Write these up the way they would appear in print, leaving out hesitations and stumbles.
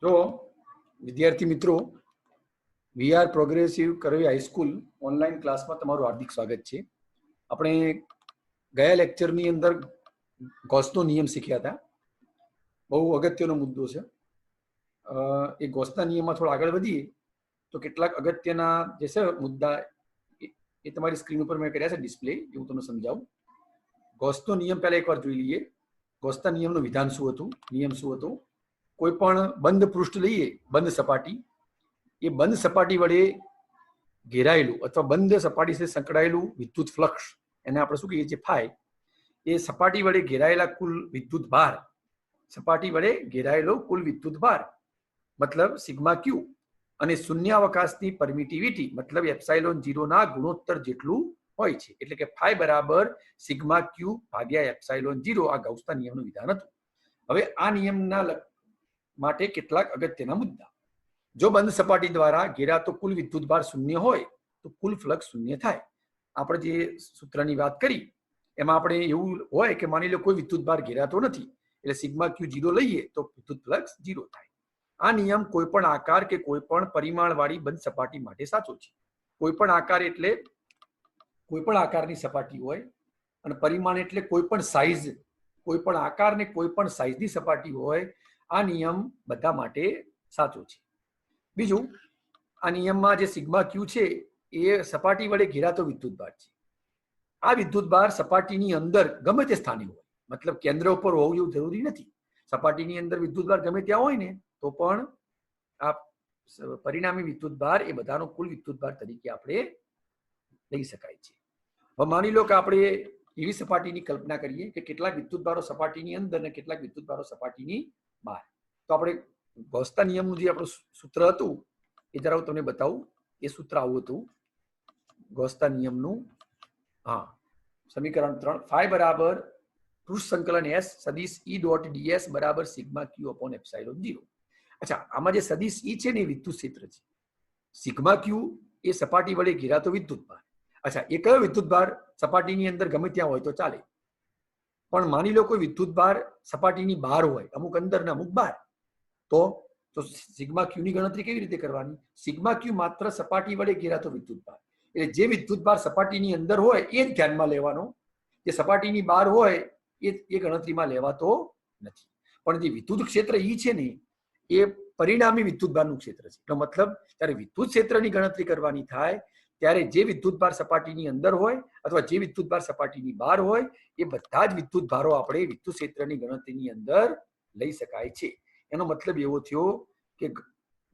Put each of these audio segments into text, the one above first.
તો વિદ્યાર્થી મિત્રો, વીઆર પ્રોગ્રેસિવ કરવી હાઈસ્કૂલ ઓનલાઈન ક્લાસમાં તમારું હાર્દિક સ્વાગત છે. આપણે ગયા લેક્ચરની અંદર ગોસનો નિયમ શીખ્યા હતા. બહુ અગત્યનો મુદ્દો છે. એ ગોસના નિયમમાં થોડા આગળ વધીએ તો કેટલાક અગત્યના જે છે મુદ્દા એ તમારી સ્ક્રીન ઉપર મેં કર્યા છે ડિસ્પ્લે, એ હું તમને સમજાવું. ગોસનો નિયમ પહેલા એકવાર જોઈ લઈએ. ગોસના નિયમનું વિધાન શું હતું, નિયમ શું હતો. કોઈ પણ બંધ પૃષ્ઠ લઈએ, બંધ સપાટી, એ બંધ સપાટી વડે ઘેરાયેલું અથવા બંધ સપાટી સાથે સંકળાયેલું વિદ્યુત ફ્લક્સ, એને આપણે શું કહીએ છીએ, ફાઈ, એ સપાટી વડે ઘેરાયેલા કુલ વિદ્યુત ભાર, સપાટી વડે ઘેરાયેલો કુલ વિદ્યુત ભાર મતલબ સિગ્મા ક્યુ, અને શૂન્યાવકાશની પરમિટિવિટી મતલબ એપ્સાઇલોન 0 ના ગુણોત્તર જેટલું હોય છે. એટલે કે ફાઈ બરાબર સિગ્મા ક્યુ ભાગ્યા એપ્સાઇલોન 0. આ ગૌસના નિયમનું વિધાન હતું. હવે આ નિયમના માટે કેટલાક અગત્યના મુદ્દા. જો બંધ સપાટી દ્વારા ઘેરાતો કુલ વિદ્યુતભાર શૂન્ય હોય તો કુલ ફ્લક્સ શૂન્ય થાય. આપણે જે સૂત્રની વાત કરી એમાં આપણે એવું હોય કે માની લો કોઈ વિદ્યુતભાર ઘેરાતો નથી, એટલે સિગ્મા ક્યુ 0 લઈએ તો વિદ્યુત ફ્લક્સ 0 થાય. આ નિયમ કોઈ પણ આકાર કે કોઈ પણ પરિમાણ વાળી બંધ સપાટી માટે સાચો છે. કોઈ પણ આકાર એટલે કોઈ પણ આકારની સપાટી હોય, અને પરિમાણ એટલે કોઈ પણ સાઈઝ, કોઈ પણ આકાર ને કોઈ પણ સાઈઝની સપાટી હોય. આ નિયમ બધા માટે સાચો છે. બીજું, આ નિયમમાં જે સિગ્મા ક્યુ છે એ સપાટી વડે ઘેરાતો વિદ્યુતભાર છે. આ વિદ્યુતભાર સપાટીની અંદર ગમે તે સ્થાને હોય, મતલબ કેન્દ્ર ઉપર હોવું એવું જરૂરી નથી. સપાટીની અંદર વિદ્યુતભાર ગમે ત્યાં હોય ને તો પણ આ પરિણામી વિદ્યુતભાર એ બધાનો કુલ વિદ્યુતભાર તરીકે આપણે લઈ શકાય છે. હવે માની લો કે આપણે એવી સપાટીની કલ્પના કરીએ કે કેટલાક વિદ્યુતભારો સપાટીની અંદર અને કેટલાક વિદ્યુતભારો સપાટીની બહાર. તો આપણે ગૌસના નિયમનું જે આપણું સૂત્ર હતું એ જરા હું તમને બતાવું. એ સૂત્ર આવું હતું ગૌસના નિયમનું. હા, સમીકરણ 3, ફાઈ બરાબર પૃષ્ઠ સંકલન એસ સદિશ ઈ ડોટ ડીએસ બરાબર સિગ્મા ક્યુ અપોન એપ્સાઇલોન 0. અચ્છા, આમાં જે સદિશ ઈ છે ને એ વિદ્યુત ક્ષેત્ર છે. સિગ્મા ક્યુ એ સપાટી વડે ઘેરાતો વિદ્યુતભાર. અચ્છા, એ કયો વિદ્યુતભાર? સપાટીની અંદર ગમે ત્યાં હોય તો ચાલે, પણ માની લો કોઈ વિદ્યુતભાર સપાટીની બહાર હોય, અમુક અંદર ને અમુક બહાર, તો સિગ્મા ક્યુ ની ગણતરી કેવી રીતે કરવાની? સિગ્મા ક્યુ માત્ર સપાટી વડે ઘેરાતો વિદ્યુતભાર, એટલે જે વિદ્યુતભાર સપાટીની અંદર હોય એ જ ધ્યાનમાં લેવાનો. જે સપાટીની બહાર હોય એ ગણતરીમાં લેવાતો નથી. પણ જે વિદ્યુત ક્ષેત્ર ઈ છે ને એ પરિણામી વિદ્યુતભારનું ક્ષેત્ર છે. એનો મતલબ ત્યારે વિદ્યુત ક્ષેત્રની ગણતરી કરવાની થાય ત્યારે જે વિદ્યુતભાર સપાટીની અંદર હોય અથવા જે વિદ્યુતભાર સપાટીની બહાર હોય એ બધા જ વિદ્યુતભારો આપણે વિદ્યુત ક્ષેત્રની ગણતરીની અંદર લઈ શકાય છે. એનો મતલબ એવો થયો કે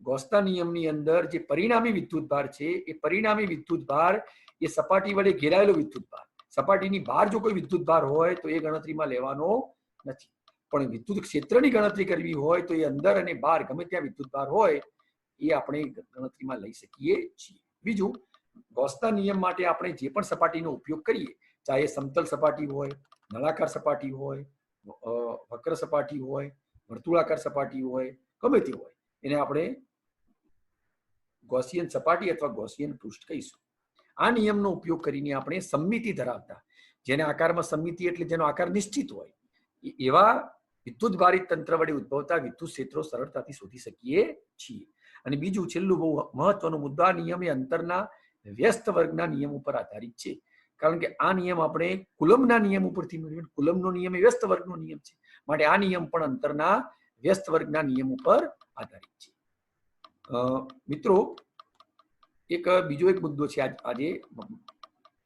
ગૌસના નિયમની અંદર જે પરિણામી વિદ્યુતભાર છે એ પરિણામી વિદ્યુતભાર એ સપાટી વડે ઘેરાયેલો વિદ્યુતભાર, સપાટીની બહાર જો કોઈ વિદ્યુતભાર હોય તો એ ગણતરીમાં લેવાનો નથી. પણ વિદ્યુત ક્ષેત્રની ગણતરી કરવી હોય તો એ અંદર અને બહાર ગમે ત્યાં વિદ્યુતભાર હોય એ આપણે ગણતરીમાં લઈ શકીએ છીએ. બીજું, ગૌસના નિયમ માટે આપણે જે પણ સપાટીનો ઉપયોગ કરીએ, ચાહે સમતલ સપાટી હોય, નળાકાર સપાટી હોય, વક્ર સપાટી હોય, વર્તુળાકાર સપાટી હોય, ગમે તે હોય, એને આપણે ગૌસિયન સપાટી અથવા ગૌસિયન પૃષ્ઠ કહીશું. આ નિયમનો ઉપયોગ કરીને આપણે સમમિતિ ધરાવતા, જેના આકારમાં સમમિતિ એટલે જેનો આકાર નિશ્ચિત હોય, એવા વિદ્યુતભારિત તંત્ર વડે ઉદ્ભવતા વિદ્યુત ક્ષેત્રો સરળતાથી શોધી શકીએ છીએ. અને બીજું, છેલ્લું બહુ મહત્વનો મુદ્દો, આ નિયમ એ અંતરના વ્યસ્ત વર્ગના નિયમ ઉપર આધારિત છે. કારણ કે આ નિયમ આપણે કુલમના નિયમ ઉપરથી મેળવ્યો. કુલમનો નિયમ એ વ્યસ્ત વર્ગનો નિયમ છે, માટે આ નિયમ પણ અંતરના વ્યસ્ત વર્ગના નિયમ ઉપર આધારિત છે. મિત્રો, એક બીજો એક મુદ્દો છે આજે,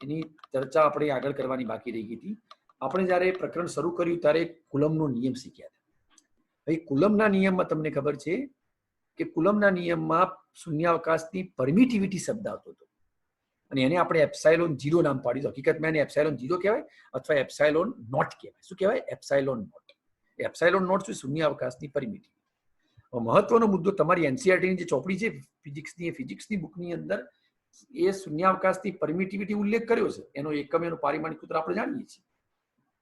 એની ચર્ચા આપણે આગળ કરવાની બાકી રહી ગઈ હતી. આપણે જ્યારે પ્રકરણ શરૂ કર્યું ત્યારે કુલમનો નિયમ શીખ્યા હતા. હવે કુલમના નિયમમાં તમને ખબર છે કે કુલમના નિયમમાં શૂન્યાવકાશની પરમિટિવિટી શબ્દ આવતો હતો અને એને આપણે એપ્સાઇલોન 0 નામ પાડ્યું. હકીકતમાં એને એપ્સાઇલોન 0 કહેવાય અથવા એપ્સાઇલોન નોટ કહેવાય. શું કહેવાય? Epsilon not. એપ્સાઇલોન નોટ શું? શૂન્યાવકાશની પરમિટિવિટી. મહત્વનો મુદ્દો, તમારી એનસીઈઆરટીની જે ચોપડી છે ફિઝિક્સની, એ ફિઝિક્સની બુકની અંદર એ શૂન્યાવકાશની પરમિટિવિટી ઉલ્લેખ કર્યો છે. એનો એકમ, એનું પારિમાણિક સૂત્ર આપણે જાણીએ છીએ.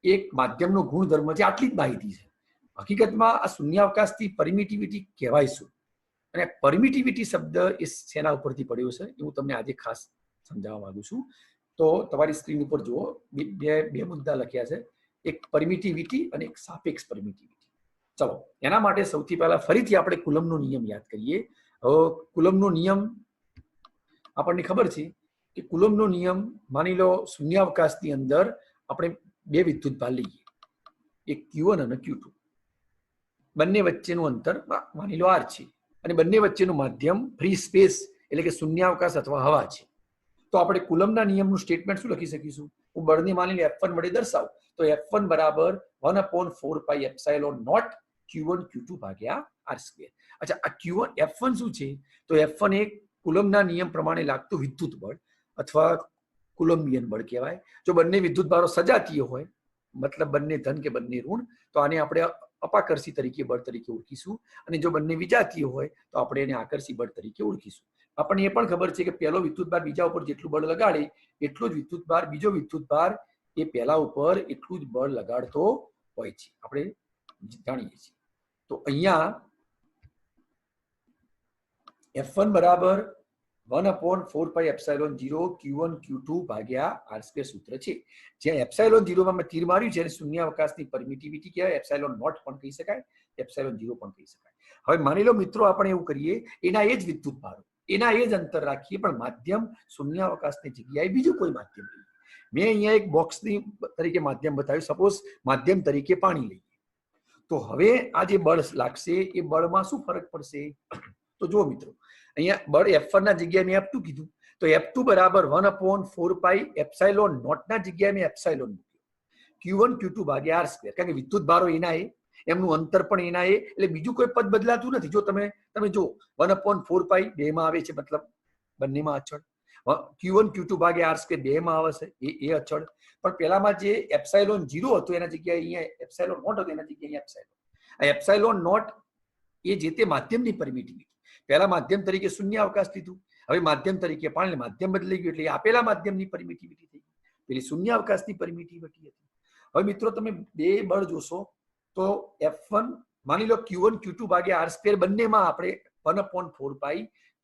એક માધ્યમનો ગુણધર્મ છે, આટલી જ માહિતી છે. હકીકતમાં આ શૂન્યાવકાશની પરમિટિવિટી કહેવાય શું, અને પરમિટિવિટી શબ્દ એ શેના ઉપરથી પડ્યો છે એ હું તમને આજે ખાસ સમજાવવા માંગુ છું. તો તમારી સ્ક્રીન ઉપર જુઓ, બે મુદ્દા લખ્યા છે, એક પરમિટિવિટી અને એક સાપેક્ષ પરમિટિવિટી. ચલો એના માટે સૌથી પહેલા ફરીથી આપણે કુલમનો નિયમ યાદ કરીએ. હવે કુલમનો નિયમ આપણને ખબર છે કે કુલમનો નિયમ માની લો શૂન્યાવકાશની અંદર આપણે બે વિદ્યુતભાર લઈએ, એક Q1 અને Q2. બંને વચ્ચેનું અંતર માની લો R છે અને બંને વચ્ચેનું માધ્યમ ફ્રી સ્પેસ એટલે કે શૂન્યાવકાશ અથવા હવા છે. તો આપણે કુલમના નિયમનું સ્ટેટમેન્ટ શું લખી શકીશું? હું બળને માની લો F1 વડે દર્શાવું તો F1 બરાબર 1/4πε0 Q1 Q2 ભાગ્યા R². અચ્છા, આ Q1 F1 શું છે? તો F1 એક કુલમના નિયમ પ્રમાણે લાગતું વિદ્યુત બળ અથવા કુલમ્બિયન બળ કહેવાય. જો બંને વિદ્યુતભારો સજાતીય હોય, મતલબ બંને ધન કે બંને ઋણ, તો આને આપણે અપાકર્ષી તરીકે બળ તરીકે ઓળખીશું, અને જો બંને વિજાતીય હોય તો આપણે એને આકર્ષી બળ તરીકે ઓળખીશું. આપણને એ પણ ખબર છે કે પહેલો વિદ્યુતભાર બીજા ઉપર જેટલું બળ લગાડે એટલો જ વિદ્યુતભાર બીજો વિદ્યુતભાર એ પહેલા ઉપર એટલું જ બળ લગાડતો હોય છે, આપણે જાણીએ છીએ. તો અહીંયા F1 બરાબર 1/4πε0 Q1 Q2 ભાગ્યા R² સૂત્ર છે. જ્યાં ε0 માં મેં તીર માર્યું છે અને શૂન્યાવકાશની પરમિટિવિટી કહેવાય, ε0 પણ કહી શકાય, ε0 પણ કહી શકાય. હવે માની લો મિત્રો આપણે એવું કરીએ, એના એ જ વિદ્યુતભારો, એના એ જ અંતર રાખીએ, પણ માધ્યમ શૂન્યાવકાશની જગ્યાએ બીજું કોઈ માધ્યમ લઈએ. મેં અહીંયા એક બોક્સની તરીકે માધ્યમ બતાવ્યું, સપોઝ માધ્યમ તરીકે પાણી લઈએ. તો હવે આ જે બળ લાગશે એ બળમાં શું ફરક પડશે? તો જુઓ મિત્રો, અહીંયા બળ F1 ના જગ્યાએ મેં F2 કીધું, તો F2 બરાબર 1/4πε0 ના જગ્યાએ મેં એપ્સાઇલોન મૂક્યું, Q1 Q2 ભાગ્યા R². કારણ કે વિદ્યુતભારો એના એ, એમનું અંતર પણ એના એ, એટલે બીજું કોઈ પદ બદલાતું નથી. જો તમે જો 1/4π બેમાં આવે છે, મતલબ બંનેમાં અચળ. Q1 Q2 ભાગ્યા R² બેમાં આવશે, એ અચળ. પણ પેલામાં જે એપ્સાઇલોન 0 હતો એના જગ્યાએ અહીંયા એપ્સાઇલોન નોટ હતો, એના જગ્યાએ એપ્સાઇલોન. આ એપ્સાઇલોન નોટ એ જે તે માધ્યમની પરમિટિવિટી. પહેલા માધ્યમ તરીકે શૂન્યાવકાશ લીધું, હવે માધ્યમ તરીકે પાણી, માધ્યમ બદલાઈ ગયું, એટલે આપેલા માધ્યમની પરમિટિવિટી થઈ ગઈ, પેલી શૂન્યાવકાશની પરમિટિવિટી હતી. હવે મિત્રો તમે બે બળ જોશો તો F1 માની લો Q1 Q2 ભાગ્યા R² બંનેમાં આપણે 1/4π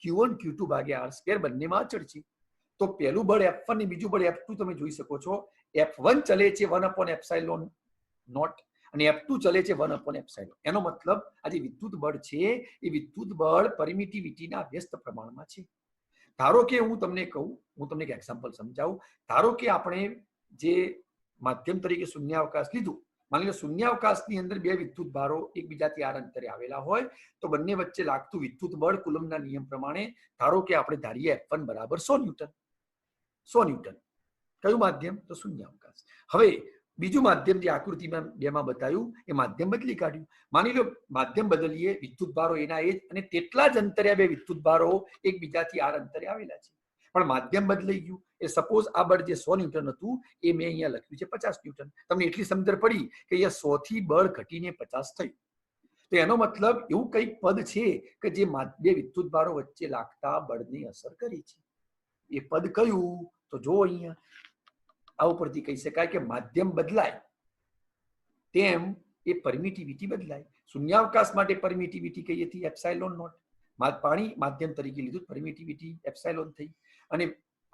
Q1 Q2 ભાગ્યા R² બંનેમાં અચળ છે. તો પહેલું બળ F1 ને બીજું બળ F2 તમે જોઈ શકો છો. F1 ચલે છે 1/ε0 અને F2 ચલે છે 1/ε. એનો મતલબ આ જે વિદ્યુત બળ છે એ વિદ્યુત બળ પરમિટિવિટીના વ્યસ્ત પ્રમાણમાં છે. ધારો કે હું તમને કહું, હું તમને એક એક્ઝામ્પલ સમજાવું. ધારો કે આપણે જે માધ્યમ તરીકે શૂન્યાવકાશ લીધું, માની લો શૂન્યાવકાશની અંદર બે વિદ્યુતભારો એકબીજાથી r અંતરે આવેલા હોય, તો બંને વચ્ચે લાગતું વિદ્યુત બળ કુલમના નિયમ પ્રમાણે ધારો કે આપણે ધારીએ F1 બરાબર 100 ન્યૂટન. 100 ન્યૂટન. કયું માધ્યમ? તો શૂન્યાવકાશ. હવે બીજું માધ્યમ જે આકૃતિમાં બેમાં બતાવ્યું એ માધ્યમ બદલી કાઢ્યું. માની લો માધ્યમ બદલીએ, વિદ્યુતભારો એના એ જ, અને તેટલા જ અંતરે બે વિદ્યુતભારો એકબીજાથી r અંતરે આવેલા છે, પણ માધ્યમ બદલાઈ ગયું. એ સપોઝ આ બળ જે 100 ન્યૂટન હતું એ મેં અહીંયા લખ્યું છે 50 ન્યૂટન. તમને એટલી સમજણ પડી કે અહીંયા 100 થી બળ ઘટીને 50 થયું. તો એનો મતલબ એવું કંઈક પદ છે કે જે બે વિદ્યુતભારો વચ્ચે લાગતા બળની અસર કરી છે. એ પદ કયું? તો જો અહીંયા આ ઉપરથી કહી શકાય કે માધ્યમ બદલાય તેમ એ પરમિટિવિટી બદલાય. શૂન્યાવકાશ માટે પરમિટિવિટી કહીએ છીએ ε0. પાણી માધ્યમ તરીકે લીધું, પરમિટિવિટી એપ્સાઇલોન થઈ. અને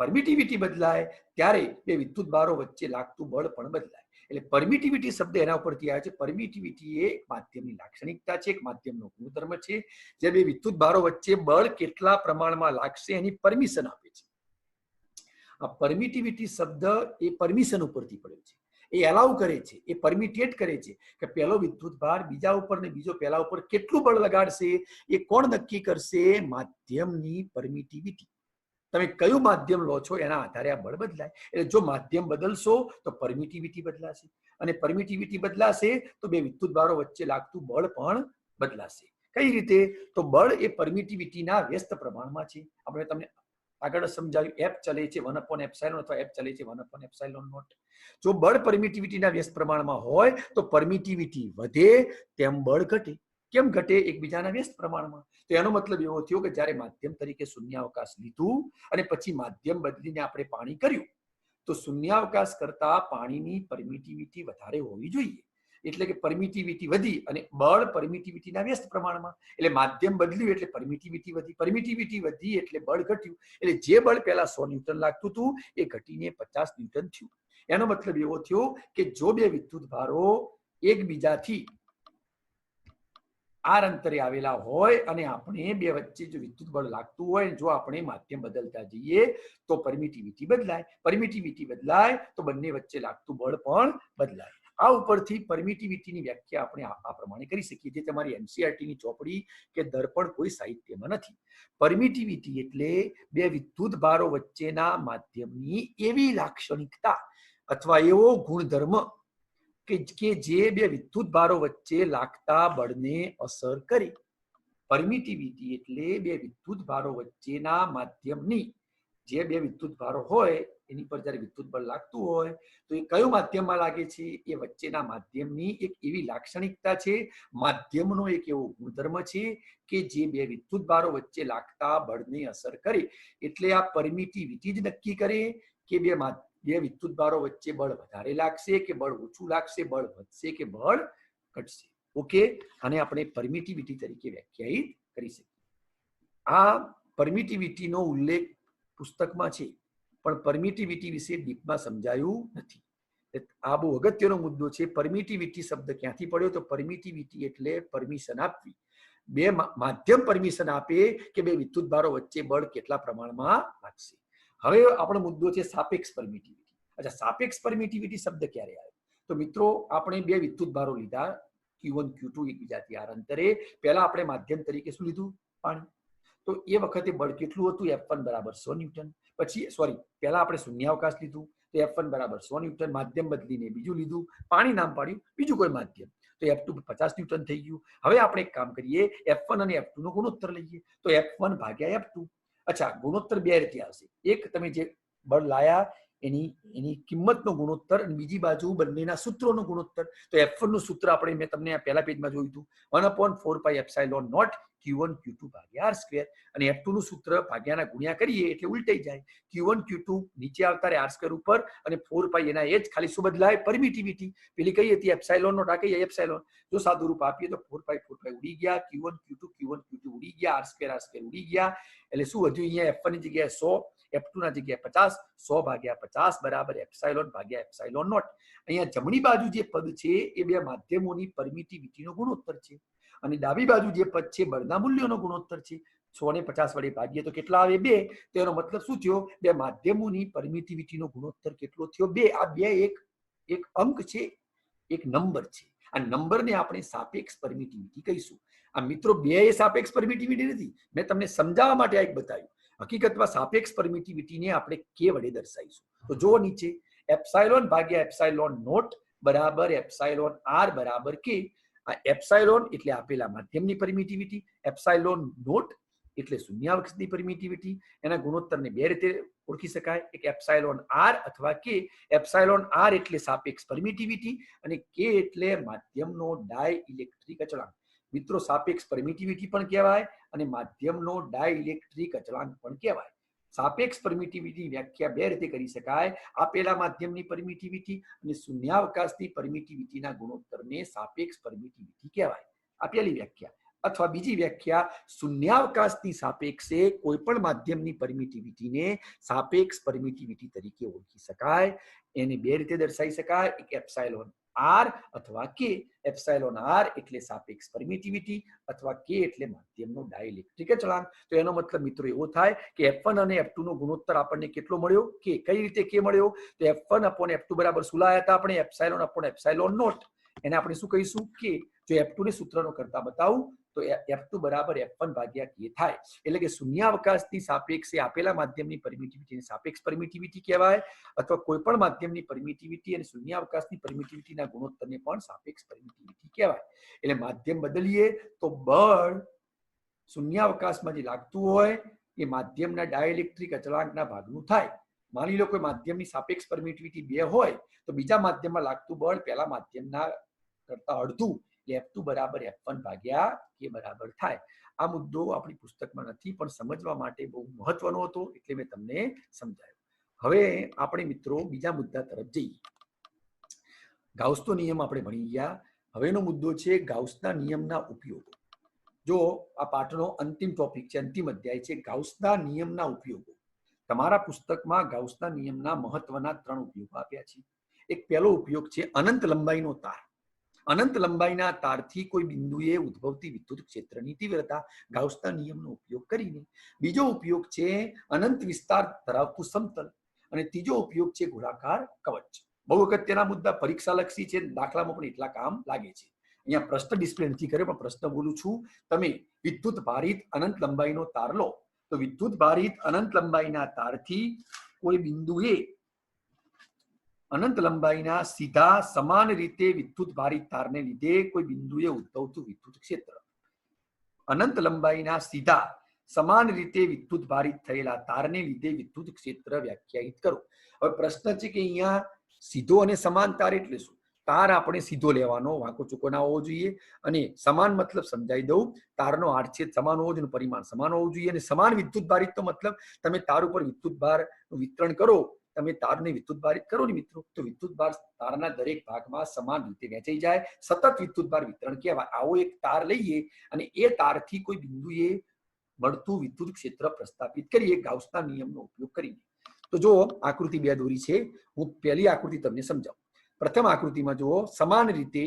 પરમિટિવિટી બદલાય ત્યારે બે વિદ્યુતભારો વચ્ચે લાગતું બળ પણ બદલાય. એટલે પરમિટિવિટી શબ્દ એના ઉપરથી આવે છે. પરમિટિવિટી એ એક માધ્યમની લાક્ષણિકતા છે, એક માધ્યમનો ગુણધર્મ છે, જે બે વિદ્યુતભારો વચ્ચે બળ કેટલા પ્રમાણમાં લાગશે એની પરમિશન આપે છે. આ પરમિટિવિટી શબ્દ એ પરમિશન ઉપરથી પડ્યો છે. એ એલાઉ કરે છે, એ પરમિટેટ કરે છે કે પહેલો વિદ્યુતભાર બીજા ઉપર ને બીજો પહેલા ઉપર કેટલું બળ લગાડશે એ કોણ નક્કી કરશે? માધ્યમની પરમિટિવિટી. તમે કયું માધ્યમ લો છો એના આધારે આ બળ બદલાય. એટલે જો માધ્યમ બદલશો તો પરમિટિવિટી બદલાશે, અને પરમિટિવિટી બદલાશે તો બે વિદ્યુતભારો વચ્ચે લાગતું બળ પણ બદલાશે. કઈ રીતે? તો બળ એ પરમિટિવિટીના વ્યસ્ત પ્રમાણમાં છે. આપણે તમને આગળ સમજાવ્યું, F ચલે છે 1/ε અથવા F ચલે છે 1/ε0. જો બળ પરમિટિવિટીના વ્યસ્ત પ્રમાણમાં હોય તો પરમિટિવિટી વધે તેમ બળ ઘટે. કેમ ઘટે? એકબીજાના વ્યસ્ત પ્રમાણમાં. તો એનો મતલબ એવો થયો કે જ્યારે માધ્યમ તરીકે શૂન્યાવકાશ લીધું અને પછી માધ્યમ બદલીને આપણે પાણી કર્યું, તો શૂન્યાવકાશ કરતા પાણીની પરમિટિવિટી વધારે હોવી જોઈએ. એટલે કે પરમિટિવિટી વધી અને બળ પરમિટિવિટીના વ્યસ્ત પ્રમાણમાં. એટલે માધ્યમ બદલ્યું એટલે પરમિટિવિટી વધી, પરમિટિવિટી વધી એટલે બળ ઘટ્યું. એટલે જે બળ પહેલા 100 ન્યૂટન લાગતું હતું એ ઘટીને 50 ન્યૂટન થયું. એનો મતલબ એવો થયો કે જો બે વિદ્યુતભારો એકબીજાથી આર અંતરે આવેલા હોય અને આપણે બે વચ્ચે જો વિદ્યુત બળ લાગતું હોય, જો આપણે માધ્યમ બદલતા જઈએ તો પરમિટિવિટી બદલાય. પરમિટિવિટી બદલાય તો બંને વચ્ચે લાગતું બળ પણ બદલાય. આ ઉપરથી પરમિટિવિટીની વ્યાખ્યા આપણે આ પ્રમાણે કરી શકીએ, જે તમારી એનસીઈઆરટીની ચોપડી કે દર્પણ કોઈ સાહિત્યમાં નથી. પરમિટિવિટી એટલે બે વિદ્યુત ભારો વચ્ચેના માધ્યમની એવી લાક્ષણિકતા અથવા એવો ગુણધર્મ કે જે બે વિદ્યુત ભારો વચ્ચે લાગતા બળને અસર કરે. પરમિટિવિટી એટલે બે વિદ્યુત ભારો વચ્ચેના માધ્યમની, જે બે વિદ્યુત ભારો હોય એની પર જ્યારે વિદ્યુત બળ લાગતું હોય તો એ કયો માધ્યમમાં લાગે છે, એ વચ્ચેના માધ્યમની એક એવી લાક્ષણિકતા છે, માધ્યમનો એક એવો ગુણધર્મ છે કે જે બે વિદ્યુત ભારો વચ્ચે લાગતા બળને અસર કરે. એટલે આ પરમિટિવિટી જ નક્કી કરે કે બે વિદ્યુત ભારો વચ્ચે બળ વધારે લાગશે કે બળ ઓછું લાગશે, બળ વધશે કે બળ ઘટશે. ઓકે, આને આપણે પરમિટિવિટી તરીકે વ્યાખ્યાયિત કરી શકીએ. આ પરમિટિવિટીનો ઉલ્લેખ પુસ્તકમાં છે, પણ પરમિટિવિટી વિશે ડીપમાં સમજાયું નથી. આ બહુ અગત્યનો મુદ્દો છે. પરમિટિવિટી શબ્દ ક્યાંથી પડ્યો? તો પરમિટિવિટી એટલે પરમિશન આપવી. બે માધ્યમ પરમિશન આપે કે બે વિદ્યુત ભારો વચ્ચે બળ કેટલા પ્રમાણમાં લાગશે. હવે આપણો મુદ્દો છે સાપેક્ષ પરમિટિવિટી. અચ્છા, સાપેક્ષ પરમિટિવિટી શબ્દ ક્યારે આવ્યો? તો મિત્રો, આપણે બે વિદ્યુત ભારો લીધા Q1 Q2 એકબીજાથી આર અંતરે. પહેલા આપણે માધ્યમ તરીકે શું લીધું? પાણી. તો એ વખતે બળ કેટલું હતું? F1 બરાબર 100 ન્યૂટન. પછી પહેલા આપણે શૂન્યાવકાશ લીધું તો F1 બરાબર 100 ન્યૂટન. માધ્યમ બદલીને બીજું લીધું, પાણી નામ પાડ્યું, બીજું કોઈ માધ્યમ, તો F2 50 ન્યૂટન થઈ ગયું. હવે આપણે એક કામ કરીએ, F1 અને F2 નો ગુણોત્તર લઈએ. તો F1 ભાગ્યા F2. અચ્છા, ગુણોત્તર બે રીતે આવશે. એક, તમે જે બળ લાયા એની કિંમતનો ગુણોત્તર, અને બીજી બાજુ બંનેના સૂત્રોનો ગુણોત્તર. તો F1 નું સૂત્ર આપણે મેં તમને પહેલા પેજમાં જોયું હતું, 1/4πε0 Q1 Q2 ભાગ્યા R સ્ક્વેર. અને F2 નું સૂત્ર ભાગ્યાના ગુણ્યા કરીએ એટલે ઉલટાઈ જાય. Q1 Q2 નીચે આવતા રહે R સ્ક્વેર ઉપર, અને 4π એના એ જ, ખાલી શું બદલાય? પરમિટિવિટી. પેલી કઈ હતી? એપ્સાઇલોન નોટ, આ કઈ એપ્સાઇલોન. જો સાદું રૂપ આપીએ તો 4π ઉડી ગયા, Q1 Q2 ઉડી ગયા, R સ્ક્વેર ઉડી ગયા. એટલે શું વધ્યું? અહીંયા F1 ની જગ્યાએ 100, F2 ના જગ્યાએ 50. 100 ભાગ્યા 50 બરાબર એપ્સાઇલોન ભાગ્યા એપ્સાઇલોન નોટ. અહીંયા જમણી બાજુ જે પદ છે એ બે માધ્યમોની પરમિટિવિટીનો ગુણોત્તર છે, અને ડાબી બાજુ જે પદ છે બળના મૂલ્યોનો ગુણોત્તર છે. 100 ને 50 વડે ભાગીએ તો કેટલા આવે? 2. તો એનો મતલબ શું થયો? બે માધ્યમોની પરમિટિવિટીનો ગુણોત્તર કેટલો થયો? 2. આ બે એક અંક છે, એક નંબર છે. આ નંબરને આપણે સાપેક્ષ પરમિટિવિટી કહીશું. આ મિત્રો, બે એ સાપેક્ષ પરમિટિવિટી નથી, મેં તમને સમજાવવા માટે આ એક બતાવ્યું. હકીકતમાં સાપેક્ષ પરમિટિવિટીને આપણે કે વડે દર્શાવીશું. તો જો નીચે એપ્સાઇલોન ભાગ્યા એપ્સાઇલોન નોટ બરાબર એપ્સાઇલોન આર બરાબર કે. આ એપ્સાઇલોન એટલે આપેલા માધ્યમની પરમિટિવિટી, એપ્સાઇલોન નોટ એટલે શૂન્યાવકાશની પરમિટિવિટી. એના ગુણોત્તરને બે રીતે ઓળખી શકાય, એક એપ્સાઇલોન આર અથવા કે. એપ્સાઇલોન આર એટલે સાપેક્ષ પરમિટિવિટી, અને કે એટલે માધ્યમનો ડાઇલેક્ટ્રિક અચળાંક. મિત્રો, સાપેક્ષ પરમિટિવિટી પણ કહેવાય અને માધ્યમનો ડાઇલેક્ટ્રિક અચળાંક પણ કહેવાય. સાપેક્ષ પરમિટિવિટી વ્યાખ્યા બે રીતે કરી શકાય, આપેલા માધ્યમની પરમિટિવિટી અને શૂન્યાવકાશની પરમિટિવિટીના ગુણોત્તરને સાપેક્ષ પરમિટિવિટી કહેવાય. આ પહેલી વ્યાખ્યા. અથવા બીજી વ્યાખ્યા, શૂન્યાવકાશની સાપેક્ષે કોઈ પણ માધ્યમની પરમિટિવિટીને સાપેક્ષ પરમિટિવિટી તરીકે ઓળખી શકાય. એને બે રીતે દર્શાવી શકાય, એક એપ્સાઇલોન આર અથવા કે. એપ્સાઇલોન આર એટલે સાપેક્ષ પરમિટિવિટી, અથવા કે એટલે માધ્યમનો ડાઇલેક્ટ્રિક અચળાંક. તો એનો મતલબ મિત્રો એવો થાય કે F1 અને F2 નો ગુણોત્તર આપણને કેટલો મળ્યો? કે. કઈ રીતે કે મળ્યો? તો F1 upon F2 બરાબર શું લાયા હતા આપણે? Epsilon upon epsilon not. એને આપણે શું કહીશું? કે. જો F2 ને સૂત્રનો કરતા બતાવું તો F2 બરાબર F1 ભાગ્યા કે થાય. એટલે કે શૂન્યાવકાશની સાપેક્ષે આપેલા માધ્યમની પરમિટિવિટીને સાપેક્ષ પરમિટિવિટી કહેવાય, અથવા કોઈ પણ માધ્યમની પરમિટિવિટી અને શૂન્યાવકાશની પરમિટિવિટીના ગુણોત્તરને પણ સાપેક્ષ પરમિટિવિટી કહેવાય. એટલે માધ્યમ બદલીએ તો બળ શૂન્યાવકાશમાં જે લાગતું હોય એ માધ્યમના ડાઇલેક્ટ્રિક અચળાંકના ભાગનું થાય. માની લો કોઈ માધ્યમની સાપેક્ષ પરમિટિવિટી 2 હોય તો બીજા માધ્યમમાં લાગતું બળ પહેલા માધ્યમના કરતા અડધું, F2 બરાબર F1 ભાગ્યા કે બરાબર થાય. આ મુદ્દો આપણી પુસ્તકમાં નથી, પણ સમજવા માટે બહુ મહત્વનો હતો એટલે મેં તમને સમજાવ્યું. હવે આપણે મિત્રો બીજા મુદ્દા તરફ જઈએ. ગાઉસનો નિયમ આપણે ભણી ગયા. હવેનો મુદ્દો છે ગાઉસના નિયમના ઉપયોગો. જો આ પાઠનો અંતિમ ટોપિક છે, અંતિમ અધ્યાય છે ગાઉસના નિયમના ઉપયોગો. તમારા પુસ્તકમાં ગાઉસના નિયમના મહત્વના 3 ઉપયોગો આપ્યા છે. એક પહેલો ઉપયોગ છે અનંત લંબાઈનો તાર. અનંત લંબાઈના તારથી કોઈ બિંદુએ ઉદ્ભવતી વિદ્યુત ક્ષેત્રની તીવ્રતા ગાઉસના નિયમનો ઉપયોગ કરીને. બીજો ઉપયોગ છે અનંત વિસ્તાર ધરાવતું સમતલ અને ત્રીજો ઉપયોગ છે ગોળાકાર કવચ. બહુ અગત્યના મુદ્દા, પરીક્ષાલક્ષી છે, દાખલામાં પણ એટલા કામ લાગે છે. અહીંયા પ્રશ્ન ડિસ્પ્લે નથી કર્યો પણ પ્રશ્ન બોલું છું. તમે વિદ્યુત ભારિત અનંત લંબાઈનો તાર લો તો વિદ્યુત ભારિત અનંત લંબાઈના તારથી કોઈ બિંદુએ અનંત લંબાઈના સીધા સમાન રીતે વિદ્યુત ભારિત તારને લીધે કોઈ બિંદુએ ઉદ્ભવતું વિદ્યુત ક્ષેત્ર. અનંત લંબાઈના સીધા સમાન રીતે વિદ્યુત ભારિત થયેલા તારને લીધે વિદ્યુત ક્ષેત્ર વ્યાખ્યાયિત કરો. હવે પ્રશ્ન છે કે અહીંયા સીધો અને સમાન તાર એટલે શું? તાર આપણે સીધો લેવાનો, વાંકો ચૂકો ના હોવો જોઈએ. અને સમાન મતલબ સમજાઈ દઉં, તારનો આડછેદ સમાન હોવો જોઈએ, પરિમાણ સમાન હોવું જોઈએ. અને સમાન વિદ્યુત ભારિત તો મતલબ તમે તાર ઉપર વિદ્યુત ભારનું વિતરણ કરો, તમે તારને વિદ્યુત ભારિત કરો ને મિત્રો, તો વિદ્યુત ભાર તારના દરેક ભાગમાં સમાન રીતે વહેંચાઈ જાય, સતત વિદ્યુત ભાર વિતરણ કહેવાય. આવો એક તાર લઈએ અને એ તારથી કોઈ બિંદુએ મળતું વિદ્યુત ક્ષેત્ર પ્રસ્થાપિત કરીએ ગાઉસના નિયમનો ઉપયોગ કરીને. તો જો આકૃતિ 2 દોરી છે, હું પહેલી આકૃતિ તમને સમજાવું. પ્રથમ આકૃતિમાં જુઓ, સમાન રીતે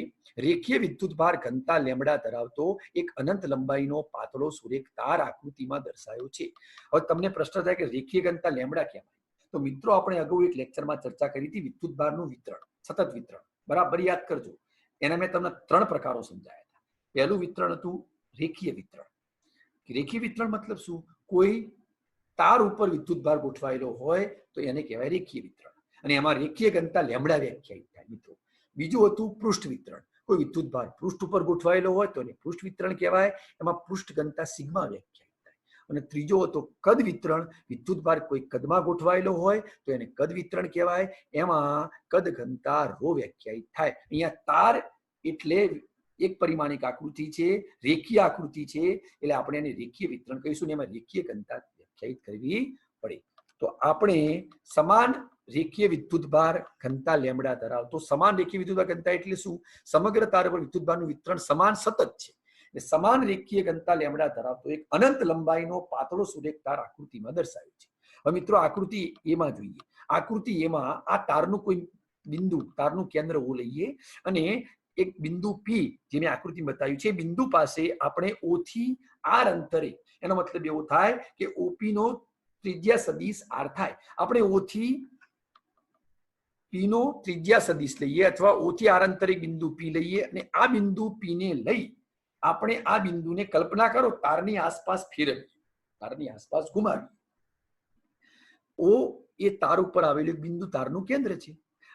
રેખીય વિદ્યુત ભાર ઘનતા લેમ્બડા ધરાવતો એક અનંત લંબાઈનો પાતળો સુરેખ તાર આકૃતિમાં દર્શાયો છે. હવે તમને પ્રશ્ન થાય કે રેખીય ઘનતા લેમ્બડા કેમ? તો મિત્રો આપણે અગાઉ એક લેક્ચરમાં ચર્ચા કરી હતી વિદ્યુત ભારનું વિતરણ, સતત વિતરણ. બરાબર યાદ કરજો. એના મેં તમને 3 પ્રકારો સમજાયા હતા. પહેલું વિતરણ હતું રેખીય વિતરણ. રેખીય વિતરણ મતલબ શું? કોઈ તાર ઉપર વિદ્યુત ભાર ગોઠવાયેલો હોય તો એને કહેવાય રેખીય વિતરણ, અને એમાં રેખીય ઘનતા લેમ્બડા વ્યાખ્યાયિત થાય મિત્રો. બીજું હતું પૃષ્ઠ વિતરણ. કોઈ વિદ્યુત ભાર પૃષ્ઠ ઉપર ગોઠવાયેલો હોય તો એને પૃષ્ઠ વિતરણ કહેવાય, એમાં પૃષ્ઠ ઘનતા સિગ્મા વ્યાખ્યાયિત. અને ત્રીજો હતો કદ વિતરણ. વિદ્યુત ભાર કોઈ કદમાં ગોઠવાયેલો હોય તો એને કદ વિતરણ કહેવાય, એમાં કદ ઘનતા ρ વ્યાખ્યાયિત થાય. અહીંયા તાર એટલે એક પરિમાણિક આકૃતિ છે, રેખીય આકૃતિ છે, એટલે આપણે એને રેખીય વિતરણ કહીશું ને એમાં રેખીય ઘનતા વ્યાખ્યાયિત કરવી પડે. તો આપણે સમાન રેખીય વિદ્યુત ભાર ઘનતા લેમ્બડા ધરાવતો, સમાન રેખીય વિદ્યુત ભાર ઘનતા એટલે શું? સમગ્ર તાર પર વિદ્યુત ભારનું વિતરણ સમાન સતત છે. સમાન રેખીય ઘનતા લેમ્બડા ધરાવતો એક અનંત લંબાઈનો પાતળો સુરેખ તાર આકૃતિમાં દર્શાવ્યો છે. હવે મિત્રો આકૃતિ એમાં જોઈએ. આકૃતિ એમાં આ તારનું કોઈ બિંદુ, તારનું કેન્દ્ર O લઈએ અને એક બિંદુ P જે મેં આકૃતિ બતાવ્યું છે, બિંદુ પાસે આપણે O થી R અંતરે, એનો મતલબ એવો થાય કે OP નો ત્રિજ્યા સદિશ R થાય. આપણે O થી P નો ત્રિજ્યા સદિશ લઈએ અથવા O થી R અંતરે બિંદુ P લઈએ અને આ બિંદુ P ને લઈ આપણે આ બિંદુને કલ્પના કરો તારની આસપાસ ફેરવીએ, તારની આસપાસ ઘુમાવીએ. O એ તાર ઉપર આવેલું બિંદુ તારનું કેન્દ્ર છે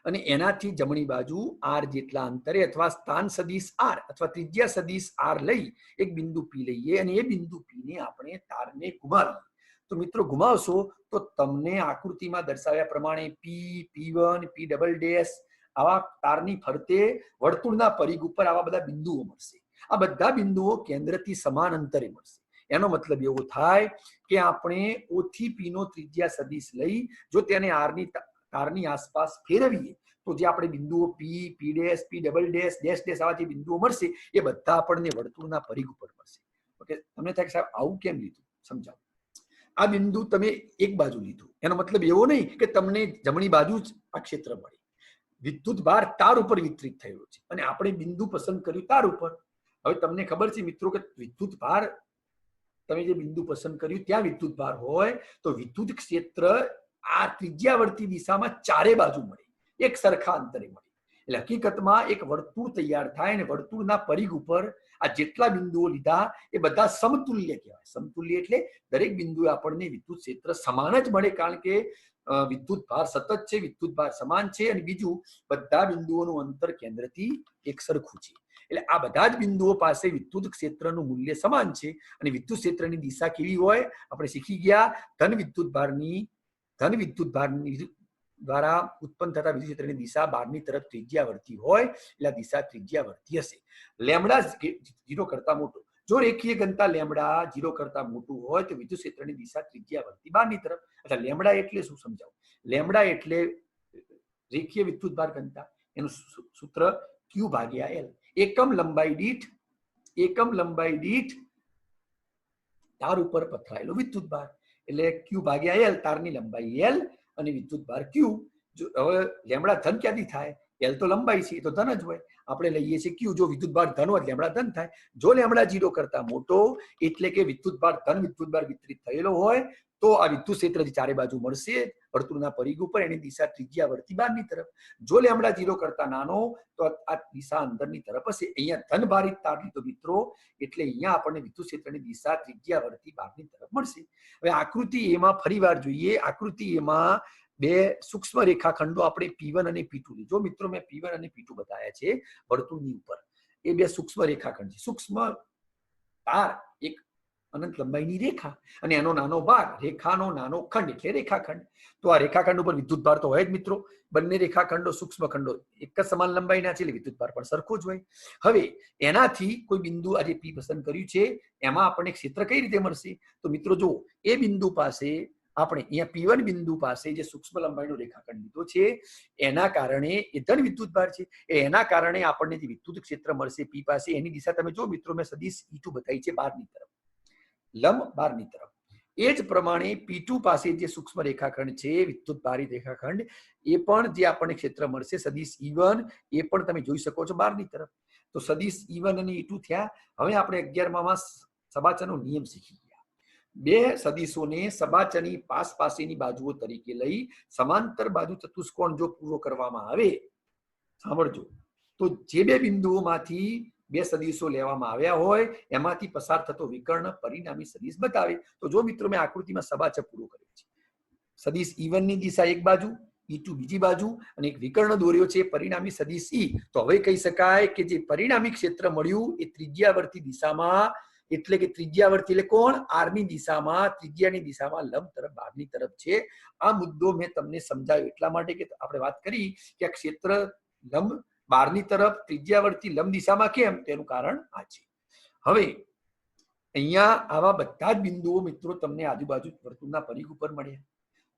અને એનાથી જમણી બાજુ R જેટલા અંતરે અથવા સ્થાન સદિશ R અથવા ત્રિજ્યા સદિશ R લઈ એક બિંદુ P લઈએ અને એ બિંદુ P ને આપણે તારને ઘુમાવીએ. તો મિત્રો ઘુમાવશો તો તમને આકૃતિમાં દર્શાવ્યા પ્રમાણે P, P1, P double dash આવા તારની ફરતે વર્તુળના પરિઘ ઉપર આવા બધા બિંદુઓ મળશે. આ બધા બિંદુઓ કેન્દ્રથી સમાન અંતરે મળશે. એનો મતલબ એવો થાય કે આપણે O થી P નો ત્રિજ્યા સદિશ લઈ જો તેને R ની તારની આસપાસ ફેરવીએ તો જે આપણે બિંદુઓ P, P dash, P double dash, dash dash આવા જે બિંદુઓ મળશે એ બધા આપણને વર્તુળના પરિઘ ઉપર મળશે. ઓકે, તમને થાય કે સાહેબ આવું કેમ લીધું? સમજાવો. આ બિંદુ તમે એક બાજુ લીધું, એનો મતલબ એવો નહીં કે તમને જમણી બાજુ જ આ ક્ષેત્ર મળે. વિદ્યુત ભાર તાર ઉપર વિતરિત થયેલો છે અને આપણે બિંદુ પસંદ કર્યું તાર ઉપર. હવે તમને ખબર છે મિત્રો કે વિદ્યુત ભાર, તમે જે બિંદુ પસંદ કર્યું ત્યાં વિદ્યુત ભાર હોય તો વિદ્યુત ક્ષેત્ર આ ત્રિજ્યાવર્તી દિશામાં ચારે બાજુ મળે, એક સરખા અંતરે મળે. એટલે હકીકતમાં એક વર્તુળ તૈયાર થાય અને વર્તુળના પરિઘ ઉપર આ જેટલા બિંદુઓ લીધા એ બધા સમતુલ્ય કહેવાય. સમતુલ્ય એટલે દરેક બિંદુએ આપણને વિદ્યુત ક્ષેત્ર સમાન જ મળે, કારણ કે વિદ્યુત ભાર સતત છે, વિદ્યુત ભાર સમાન છે અને બીજું બધા બિંદુઓનું અંતર કેન્દ્રથી એક સરખું છે. એટલે આ બધા જ બિંદુઓ પાસે વિદ્યુત ક્ષેત્રનું મૂલ્ય સમાન છે અને વિદ્યુત ક્ષેત્રની દિશા કેવી હોય આપણે શીખી ગયા. ધન વિદ્યુત ભારની દ્વારા ઉત્પન્ન થતા વિદ્યુત ક્ષેત્રની દિશા બહારની તરફ ત્રિજ્યાવર્તી હોય એટલે આ દિશા ત્રિજ્યાવર્તી હશે. લેમ્બડા 0 કરતા મોટો, જો રેખીય ઘનતા લેમ્બડા 0 કરતા મોટું હોય તો વિદ્યુત ક્ષેત્રની દિશા ત્રિજ્યાવર્તી બહારની તરફ. અચ્છા, લેમ્બડા એટલે શું સમજાવું? લેમ્બડા એટલે રેખીય વિદ્યુત ભાર ઘનતા, એનું સૂત્ર Q ભાગ્યા L. એકમ લંબાઈ દીઠ તાર ઉપર પથરાયેલો વિદ્યુત ભાર એટલે Q ભાગ્યા L, તારની લંબાઈ L અને વિદ્યુત ભાર Q. હવે લેમ્બડા ધન ક્યાંથી થાય? L તો લંબાઈ છે, તો ધન જ હોય. આપણે લઈએ છીએ ક્યુ. જો વિદ્યુતભાર ધન હોય લેમડા ધન થાય. જો લેમડા 0 કરતા મોટો એટલે કે વિદ્યુતભાર ધન વિદ્યુતભાર વિતરિત થયેલો હોય તો આ વિદ્યુત ક્ષેત્ર ચારે બાજુ મળશે વર્તુળના પરિઘ ઉપર, એની દિશા ત્રિજ્યાવર્તી બહારની તરફ. જો લેમડા 0 કરતા નાનો તો આ દિશા અંદરની તરફ હશે. અહીંયા ધન ભારિત તાર લીધો મિત્રો, એટલે અહીંયા આપણને વિદ્યુત ક્ષેત્રની દિશા ત્રિજ્યાવર્તી બહારની તરફ મળશે. હવે આકૃતિ એમાં ફરીવાર જોઈએ. આકૃતિ એમાં બે સૂક્ષ્મ રેખાખંડો આપણે P1 અને P2 લીધો. જો મિત્રો મેં P1 અને P2 બતાવ્યા છે વર્તુળની ઉપર, એ બે સૂક્ષ્મ રેખાખંડ છે. સૂક્ષ્મ તાર એક અનંત લંબાઈની રેખા અને એનો નાનો ભાગ, રેખાનો નાનો ખંડ એટલે રેખાખંડ. તો આ રેખાખંડ ઉપર વિદ્યુતભાર તો હોય જ મિત્રો. બંને રેખાખંડો સૂક્ષ્મ ખંડો એક જ સમાન લંબાઈના છે એટલે વિદ્યુતભાર પણ સરખો જ હોય. હવે એનાથી કોઈ બિંદુ આજે P પસંદ કર્યું છે, એમાં આપણને ક્ષેત્ર કઈ રીતે મળશે? તો મિત્રો જો એ બિંદુ પાસે આપણે અહીંયા P1 બિંદુ પાસે જે સૂક્ષ્મ લંબાઈનો રેખાખંડ લીધો છે, એના કારણે એ ધન વિદ્યુતભાર છે. એના કારણે આપણને જે વિદ્યુત ક્ષેત્ર મળશે P પાસે, એની દિશા તમે જો મિત્રો મેં સદિશ E2 બતાવી છે બહારની તરફ, લંબ બહારની તરફ. એ જ પ્રમાણે P2 પાસે જે સૂક્ષ્મ રેખાખંડ છે વિદ્યુતભારિત રેખાખંડ, એ પણ જે આપણને ક્ષેત્ર મળશે સદિશ E1, એ પણ તમે જોઈ શકો છો બહારની તરફ. તો સદિશ E1 અને E2 થયા. હવે આપણે 11માં સબાચરનો નિયમ શીખી ગયા. બે સદિશોને સબાચરની પાસેની બાજુઓ તરીકે લઈ સમાંતર બાજુ ચતુષ્કોણ જો પૂરો કરવામાં આવે, સાંભળજો, તો જે બે બિંદુઓમાંથી બે સદિશો લેવામાં આવ્યા હોય એમાંથી પસાર થતો વિકર્ણ પરિણામી સદિશ બતાવે. તો જો મિત્રો મેં આકૃતિમાં સબાચર પૂરો કર્યો છે, સદિશ E1 ની દિશા એક બાજુ, E2 બીજી બાજુ, અને એક વિકર્ણ દોર્યો છે પરિણામી સદિશ E. તો હવે કહી શકાય કે જે પરિણામી ક્ષેત્ર મળ્યું એ ત્રિજ્યાવર્તી દિશામાં, એટલે કે ત્રિજ્યાવર્તી એટલે કોણ? R ની દિશામાં, ત્રિજ્યાની દિશામાં લંબ તરફ બહારની તરફ છે. આ મુદ્દો મેં તમને સમજાવ્યો એટલા માટે કે આપણે વાત કરી કે આ ક્ષેત્ર લંબ બહારની તરફ ત્રિજ્યાવર્તી લંબ દિશામાં કેમ, તેનું કારણ આ છે. હવે અહીંયા આવા બધા જ બિંદુઓ મિત્રો તમને આજુબાજુ વર્તુળના પરિઘ ઉપર મળ્યા.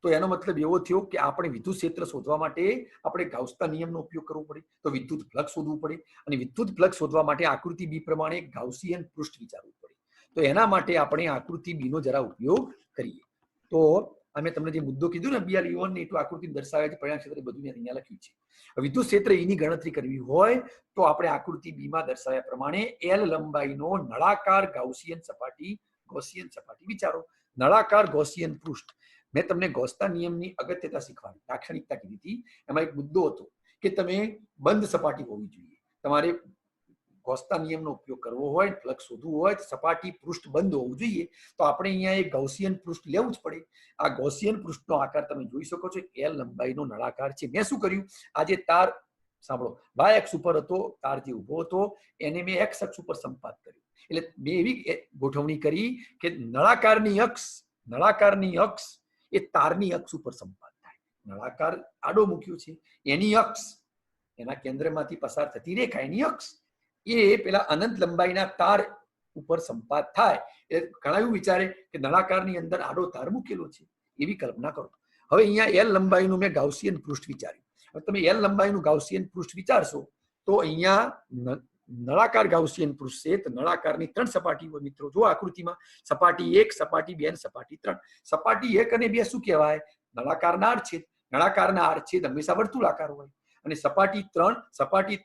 તો એનો મતલબ એવો થયો કે આપણે વિદ્યુત ક્ષેત્ર શોધવા માટે આપણે ગાઉસના નિયમનો ઉપયોગ કરવો પડે, તો વિદ્યુત ફ્લક્સ શોધવું પડે, અને વિદ્યુત ફ્લક્સ શોધવા માટે આકૃતિ B પ્રમાણે ગાઉસિયન પૃષ્ઠ વિચારવું પડે. તો એના માટે આપણે આકૃતિ B નો જરા ઉપયોગ કરીએ. તો અમે તમને જે મુદ્દો કીધું ને BR E1 આકૃતિ દર્શાવે છે, પરિણામ ક્ષેત્ર બધું મેં અહીંયા લખ્યું છે. વિદ્યુત ક્ષેત્ર E ની ગણતરી કરવી હોય તો આપણે આકૃતિ B માં દર્શાવ્યા પ્રમાણે L લંબાઈનો નળાકાર ગૌસિયન સપાટી વિચારો. નળાકાર ગૌસિયન પૃષ્ઠ. મેં તમને ગૌસના નિયમની અગત્યતા શીખવાડી, લાક્ષણિકતા કીધી હતી. એમાં એક મુદ્દો હતો કે તમે બંધ સપાટી હોવી જોઈએ. તમારે ગૌસના નિયમનો ઉપયોગ કરવો હોય, ફ્લક્સ શોધવું હોય તો સપાટી પૃષ્ઠ બંધ હોવું જોઈએ. તો આપણે અહીંયા એક ગૌસિયન પૃષ્ઠ લેવું જ પડે. આ ગૌસિયન પૃષ્ઠનો આકાર તમે જોઈ શકો છો, L લંબાઈનો નળાકાર છે. મેં શું કર્યું, આ જે તાર સાંભળો y અક્ષ ઉપર હતો, તાર જે ઊભો હતો એને મેં x અક્ષ ઉપર સંપાત કર્યું. એટલે મેં એવી ગોઠવણી કરી કે નળાકારની અક્ષ એ તારની અક્ષ ઉપર સંપાત થાય. નળાકાર આડો મૂક્યો છે, એની અક્ષ, એના કેન્દ્રમાંથી પસાર થતી રેખા, એની અક્ષ એ પેલા અનંત લંબાઈના તાર ઉપર સંપાત થાય. એટલે ઘણા એવું વિચારે કે નળાકારની અંદર આડો તાર મૂકેલો છે, એવી કલ્પના કરો. હવે અહીંયા L લંબાઈનું મેં ગાઉસિયન પૃષ્ઠ વિચાર્યું. હવે તમે L લંબાઈનું ગાઉસિયન પૃષ્ઠ વિચારશો તો અહીંયા નળાકાર ગાઉસિયન પૃષ્ઠ છે. તો નળાકારની 3 સપાટી હોય મિત્રો. જો આકૃતિમાં સપાટી 1, સપાટી 2 અને સપાટી 3. સપાટી 1 અને 2 શું કહેવાય? નળાકારના આડછેદ. નળાકારના આડછેદ હંમેશા વર્તુળાકાર હોય. અને સપાટી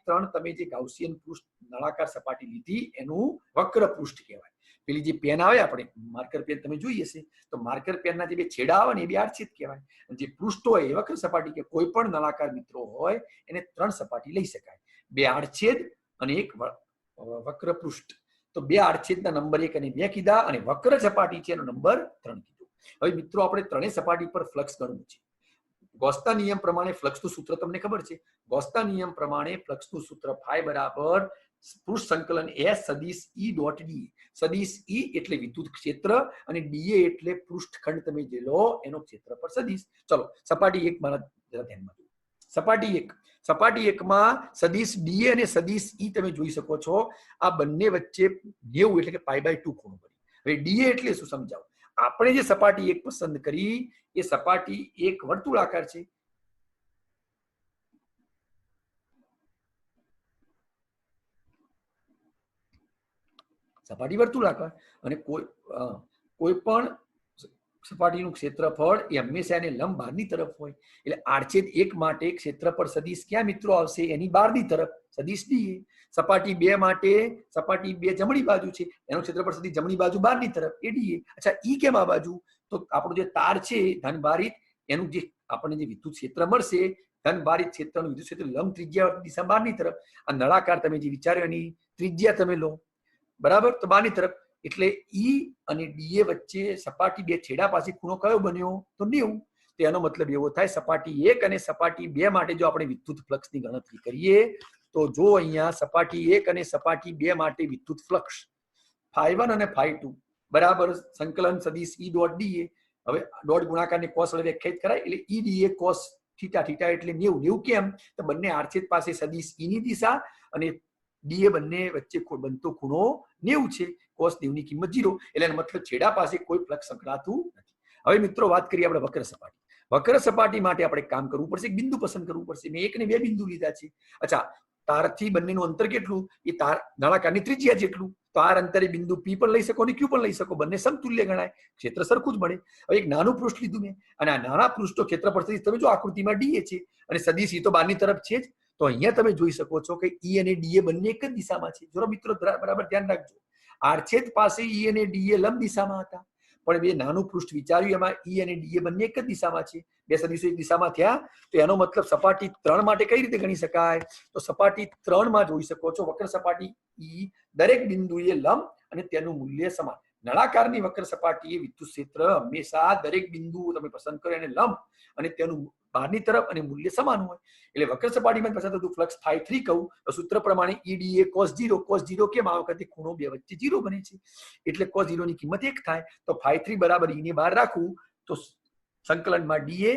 3 તમે જે ગાઉસિયન પૃષ્ઠ નળાકાર સપાટી લીધી એનું વક્ર પૃષ્ઠ કહેવાય. પેલી જે પેન આવે, આપણે માર્કર પેન તમે જોઈ હશે, તો માર્કર પેનના જે બે છેડા આવે ને એ બે આડછેદ કહેવાય. અને જે પૃષ્ઠ હોય એ વક્ર સપાટી કે કોઈ પણ નળાકાર મિત્રો હોય એને 3 સપાટી લઈ શકાય. 2 આડછેદ અને એક વક્ર પૃષ્ઠ. તો 2 આડછેદના નંબર 1 અને 2 કીધા, અને વક્ર સપાટી છે એનો નંબર 3 કીધો. હવે મિત્રો આપણે ત્રણેય સપાટી પર ફ્લક્સ ગણવું છે. ગૌસના નિયમ પ્રમાણે ફ્લક્સનું સૂત્ર તમને ખબર છે. ગૌસના નિયમ પ્રમાણે ફ્લક્સનું સૂત્ર phi બરાબર પૃષ્ઠ સંકલન S સદિશ E ડોટ D. સદિશ E એટલે વિદ્યુત ક્ષેત્ર અને dA એટલે પૃષ્ઠખંડ તમે જે લો એનો ક્ષેત્રફળ સદિશ. ચલો સપાટી 1 મારા જરા ધ્યાનમાં જુઓ. સપાટી 1 માં સદિશ dA અને સદિશ E તમે જોઈ શકો છો. આ બંને વચ્ચે 90 એટલે કે π/2 ખૂણો બની. હવે dA એટલે શું સમજાવો. આપણે જે સપાટી 1 પસંદ કરી એ સપાટી 1 વર્તુળાકાર છે. સપાટી વર્તુળાકાર અને કોઈ પણ સપાટીનું ક્ષેત્રફળ એ હંમેશા એને લંબ બહારની તરફ હોય. એટલે આડછેદ 1 માટે ક્ષેત્રફળ સદિશ ક્યાં મિત્રો આવશે? એની બહારની તરફ, સદિશ ડીએ. સપાટી 2 માટે સપાટી 2 જમણી બાજુ છે, એનું ક્ષેત્રફળ સદિશ જમણી બાજુ બહારની તરફ, એ ડીએ. અચ્છા, ઈ કેમ આ બાજુ? તો આપણો જે તાર છે ધનભારિત, એનું જે આપણને જે વિદ્યુત ક્ષેત્ર મળશે, ધનભારિત ક્ષેત્રનું વિદ્યુત ક્ષેત્ર લંબ ત્રિજ્યા દિશા બહારની તરફ. આ નળાકાર તમે જે વિચાર્યો એની ત્રિજ્યા તમે લો, બરાબર, તો બહારની તરફ. એટલે ઈ અને ડીએ વચ્ચે સપાટી 2 છેડા પાસે ખૂણો કયો બન્યો? તો 90. તો એનો મતલબ એવો થાય સપાટી 1 અને સપાટી 2 માટે જો આપણે વિદ્યુત ફ્લક્સની ગણતરી કરીએ તો જો અહીંયા સપાટી 1 અને સપાટી 2 માટે વિદ્યુત ફ્લક્સ φ1 અને φ2 બરાબર સંકલન સદિશ ઈ ડોટ ડીએ. હવે ડોટ ગુણાકારની કોસ વડે વ્યાખ્યાયિત કરાય, એટલે ઈ ડીએ કોસ થીટા, થીટા એટલે 90. કેમ? તો બંને આડછેદ પાસે સદિશ ઈ ની દિશા અને ડીએ બંને વચ્ચે બનતો ખૂણો 90 છે. કોસ 90 ની કિંમત 0, એટલે એનો મતલબ છેડા પાસે કોઈ ફ્લક્સ સંકળાતું નથી. હવે મિત્રો વાત કરીએ આપણે વક્ર સપાટી. વક્ર સપાટી માટે આપણે કામ કરવું પડશે, એક બિંદુ પસંદ કરવું પડશે. મેં 1 ને 2 બિંદુ લીધા છે. અચ્છા, તારથી બંનેનું અંતર કેટલું? એ તાર નળાકારની ત્રિજ્યા જેટલું. તો આ અંતરે બિંદુ પી પણ લઈ શકો અને ક્યુ પણ લઈ શકો, બંને સમતુલ્ય ગણાય, ક્ષેત્ર સરખું જ મળે. હવે એક નાનું પૃષ્ઠ લીધું મેં, અને આ નાના પૃષ્ઠો ક્ષેત્રફળ સદિશ તમે જો આકૃતિમાં ડીએ છે અને સદિશ ઈ તો બહારની તરફ છે જ. તો અહીંયા તમે જોઈ શકો છો કે ઈ અને ડીએ બંને એક જ દિશામાં છે. જો મિત્રો બરાબર ધ્યાન રાખજો, આડછેદ પાસે ઈ અને ડીએ લંબ દિશામાં હતા, પણ બે નાનું પૃષ્ઠ વિચાર્યું એમાં ઈ અને ડીએ બંને એક જ દિશામાં છે, બે સદિશો એક દિશામાં થયા. તો એનો મતલબ સપાટી 3 માટે કઈ રીતે ગણી શકાય? તો સપાટી 3 માં જોઈ શકો છો વક્ર સપાટી ઈ દરેક બિંદુએ લંબ અને તેનું મૂલ્ય સમાન. નળાકારની વક્ર સપાટીએ વિદ્યુત ક્ષેત્ર હંમેશા દરેક બિંદુ તમે પસંદ કરો એને લંબ અને તેનું બહારની તરફ અને મૂલ્ય સમાન હોય. એટલે વક્ર સપાટીમાં પસંદ થતું ફ્લક્સ φ3 કહું તો સૂત્ર પ્રમાણે ઈ cos 0. cos 0 કેમ? આ વખતે ખૂણો 2 વચ્ચે 0 બને છે, એટલે cos 0 ની કિંમત 1 થાય. તો φ3 બરાબર ઈ ને બહાર રાખવું તો સંકલનમાં ડીએ,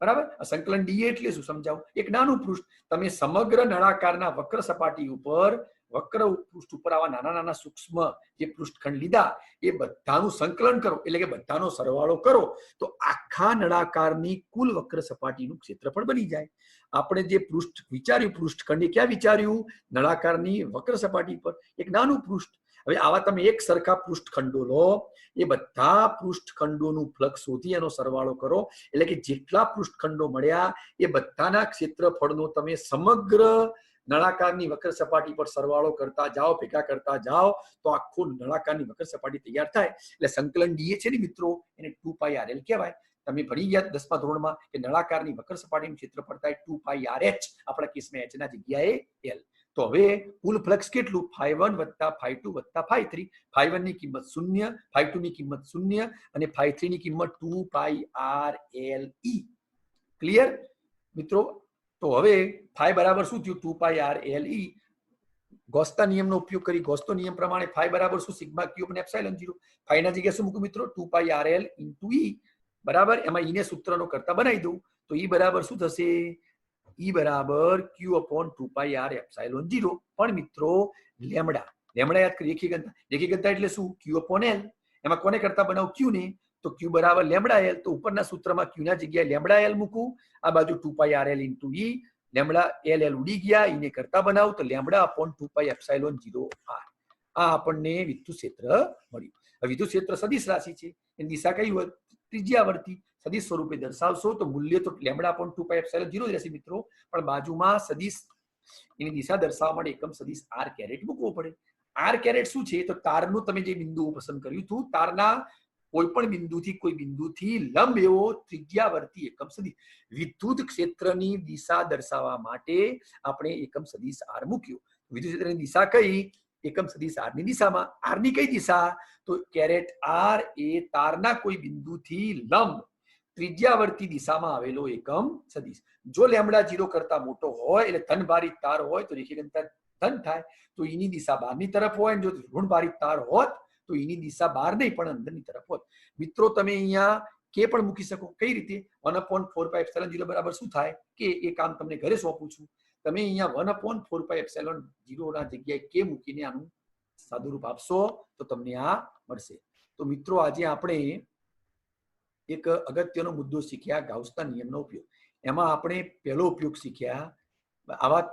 બરાબર. સંકલન ડીએ એટલે શું સમજાવું? એક નાનું પૃષ્ઠ, તમે સમગ્ર નળાકારના વક્ર સપાટી ઉપર વક્ર પૃષ્ઠ ઉપર આવા નાના નાના સૂક્ષ્મ જે પૃષ્ઠખંડ લીધા એ બધાનું સંકલન કરો, એટલે કે બધાનો સરવાળો કરો તો આખા નળાકારની કુલ વક્ર સપાટીનું ક્ષેત્રફળ બની જાય. આપણે જે પૃષ્ઠ વિચાર્યું, પૃષ્ઠખંડ એ ક્યાં વિચાર્યું? નળાકારની વક્ર સપાટી પર એક નાનું પૃષ્ઠ. હવે આવા તમે એક સરખા પૃષ્ઠખંડો લો, એ બધા પૃષ્ઠખંડોનું ફ્લક્સ શોધી એનો સરવાળો કરો, એટલે કે જેટલા પૃષ્ઠખંડો મળ્યા એ બધાના ક્ષેત્રફળનો તમે સમગ્ર નળાકારની વક્ર સપાટી પર સરવાળો કરતા જાઓ, ભેગા કરતા જાઓ તો આખું નળાકારની વક્ર સપાટી તૈયાર થાય. એટલે સંકલન ડીએ છે ને મિત્રો, એને 2πrl કહેવાય. તમે ભણી ગયા 10મા ધોરણમાં કે નળાકારની વક્ર સપાટીનું ક્ષેત્રફળ થાય 2πrh, આપણા કેસમાં h ના જગ્યાએ l. તો હવે કુલ ફ્લક્સ કેટલું? φ1 + φ2 + φ3. φ1 ની કિંમત 0, φ2 ની કિંમત 0 અને φ3 ની કિંમત 2πrle. ક્લિયર મિત્રો? તો હવે φ બરાબર શું થયું? 2πrle. ગોસના નિયમનો ઉપયોગ કરી ગોસનો નિયમ પ્રમાણે φ બરાબર શું? સિગ્મા ક્યુબ અને એપ્સિલોન 0. φ ના જગ્યાએ શું મૂકું મિત્રો? 2πrl * e, બરાબર. એમાં ઈ ને સૂત્રનો કરતા બનાવી દઉં તો ઈ બરાબર શું થશે? ઈ બરાબર q/2πr એપ્સિલોન 0. પણ મિત્રો લેમ્ડા યાદ કરી, રેખીય ઘનતા. રેખીય ઘનતા એટલે શું? q/l. એમાં કોને કરતા બનાવું? q ને. તો q બરાબર λl. તો ઉપરના સૂત્રમાં q ના જગ્યાએ λl મૂકું, આ બાજુ 2πrl * e. લેમ્ડા ll ઉડી ગયા, એને કરતા બનાવું તો λ/2π એપ્સિલોન 0r. આ આપણને વિદ્યુત ક્ષેત્ર મળ્યું. હવે વિદ્યુત ક્ષેત્ર સદિશ રાશિ છે, એની દિશા કઈ હોય? ત્રિજ્યાવર્તી. સદિશ સ્વરૂપે દર્શાવશો તો મૂલ્ય તો λ/2π એપ્સિલોન 0 જ રહેશે મિત્રો, પણ બાજુમાં સદિશ એની દિશા દર્શાવવા માટે એકમ સદિશ r કેરેટ મૂકવો પડે. r કેરેટ શું છે? તો તારનું તમે જે બિંદુ પસંદ કર્યું હતું, તારના કોઈ પણ બિંદુથી લંબ એવો ત્રિજ્યાવર્તી એકમ સદિશ. વિદ્યુત ક્ષેત્રની દિશા દર્શાવવા માટે આપણે એકમ સદિશ r મૂક્યો. વિદ્યુત ક્ષેત્રની દિશા કઈ? એકમ સદિશ r ની દિશામાં. r ની કઈ દિશા? તો કેરેટ r એ તારના કોઈ બિંદુથી લંબ ત્રિજ્યાવર્તી દિશામાં આવેલો એકમ સદિશ. જો λ0 કરતા મોટો હોય એટલે ધનભારિત તાર હોય તો રેખીય ઘનતા ધન થાય, તો એની દિશા બહારની તરફ હોય. જો ઋણભારિત તાર હોત તો એની દિશા બહાર નહીં પણ અંદરની તરફ હોત. મિત્રો તમે અહીંયા કે પણ મૂકી શકો. કઈ રીતે? 1/4π એપ્સિલોન 0 બરાબર શું થાય? કે એ કામ તમને ઘરે સોંપું છું. તમે અહીંયા 1/4π એપ્સિલોન 0 ના જગ્યાએ કે મૂકીને આનું સાદુરૂપ આપશો તો તમને આ મળશે. તો મિત્રો આજે આપણે એક અગત્યનો મુદ્દો શીખ્યા, ગાઉસના નિયમનો ઉપયોગ. એમાં આપણે પહેલો ઉપયોગ શીખ્યા આવા